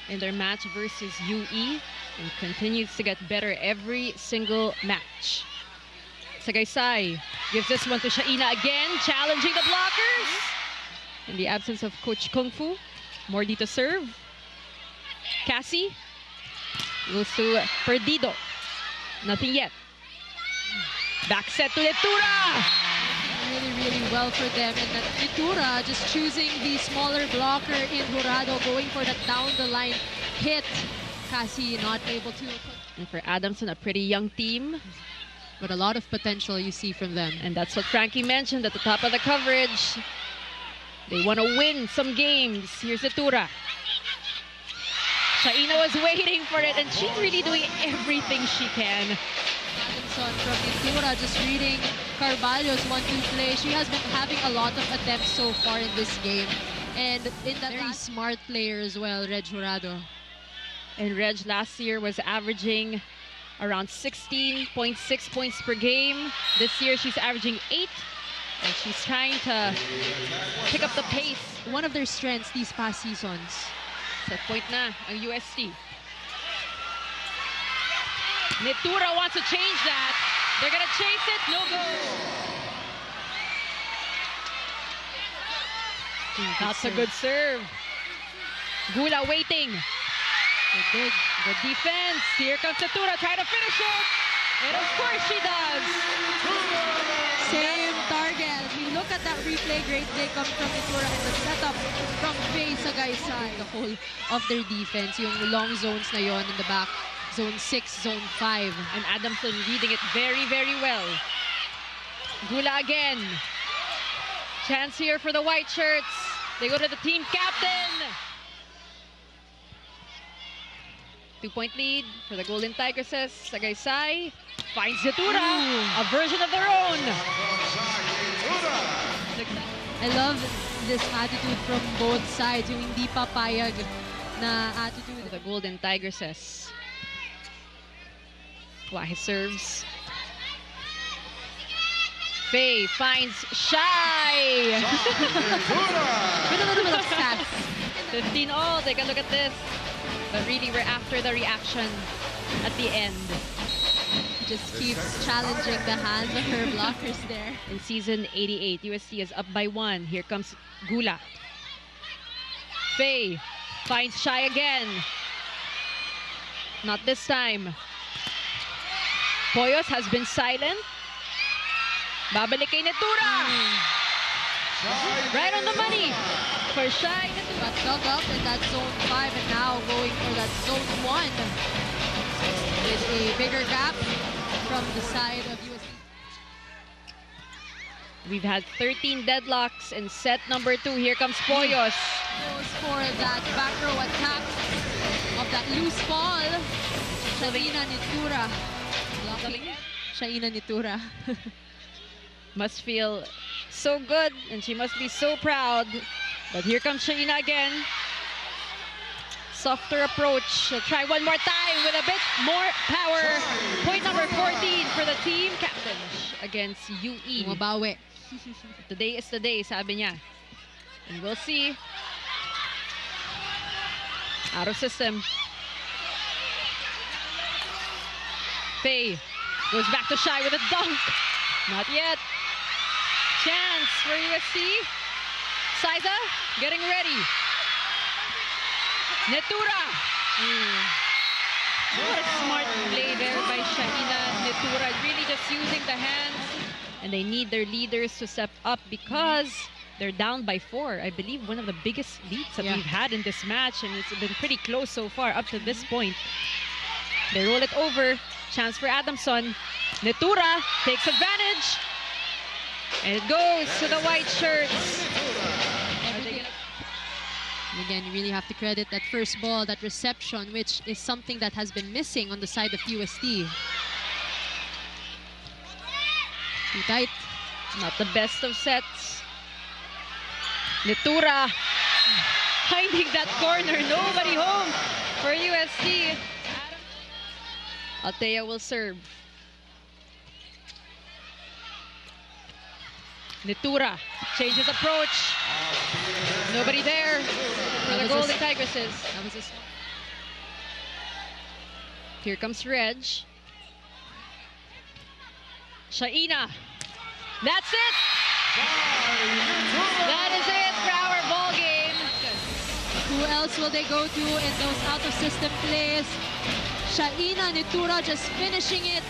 in their match versus UE and continues to get better every single match. Sagaysay gives this one to Shaina again, challenging the blockers. In the absence of Coach Kung Fu, more dito serve. Cassie goes to Perdido. Nothing yet. Back set to Nitura. Really well for them. And that Nitura just choosing the smaller blocker in Jurado, going for that down the line hit. Cassie not able to. And for Adamson, a pretty young team, but a lot of potential you see from them. And that's what Frankie mentioned at the top of the coverage. They want to win some games. Here's Nitura. Shaina was waiting for it, and she's really doing everything she can. Adamson from Nitura just reading Carvalho's 1-2 play. She has been having a lot of attempts so far in this game. And in that very smart player as well, Reg Jurado. And Reg last year was averaging around 16.6 points per game. This year she's averaging 8. And she's trying to pick up the pace. One of their strengths these past seasons. Set point na ang UST. Nitura wants to change that. They're gonna chase it, no go. That's a good serve. Gula waiting. Good defense. Here comes Nitura, trying to finish it. And of course she does. Same target. We look at that replay, great play comes from Nitura, and the setup from Faye Sagaysay. The whole of their defense, yung long zones na yon in the back. Zone 6, Zone 5. And Adamson reading it very well. Gula again. Chance here for the white shirts. They go to the team captain. 2-point lead for the Golden Tigresses. Sagaysay finds Nitura, a version of their own. I love this attitude from both sides, yung hindi papayag na attitude. The Golden Tigresses. Wahe serves. Faye finds Shy. With a little bit of sass. 15 all. Take a look at this. But really, we're after the reaction at the end. Just keeps challenging the hands of her blockers there. In season 88, UST is up by 1. Here comes Gula. Faye finds Shy again. Not this time. Poyos has been silent. Babalik kay Nitura. Right on the money for Shy Nitura. Got dug up in that zone 5 and now going for that zone 1. With a bigger gap from the side of UST. We've had 13 deadlocks in set number 2. Here comes Poyos. Goes for that back row attack of that loose ball. Shaina Nitura. Shaina Nitura. Must feel so good and she must be so proud. But here comes Shaina again. Softer approach. She'll try one more time with a bit more power. Point number 14 for the team captain against UE. Mabawi. Today is the day, sabi niya. And we'll see. Out of system. Faye goes back to Shy with a dunk. Not yet. Chance for UST. Saiza getting ready. Nitura. What a smart play there by Shaina Nitura. Really just using the hands. And they need their leaders to step up because they're down by 4. I believe one of the biggest leads that we've had in this match. And it's been pretty close so far up to this point. They roll it over. Chance for Adamson. Nitura takes advantage. And it goes to the white shirts. And again, you really have to credit that first ball, that reception, which is something that has been missing on the side of UST. Too tight. Not the best of sets. Nitura finding that corner. Nobody home for UST. Altea will serve. Nitura changes approach. Nobody there for the Golden Tigresses. That was a Here comes Reg. Shaina. That's it! That is it for our ball game. Who else will they go to in those out-of-system plays? Shaina Nitura just finishing it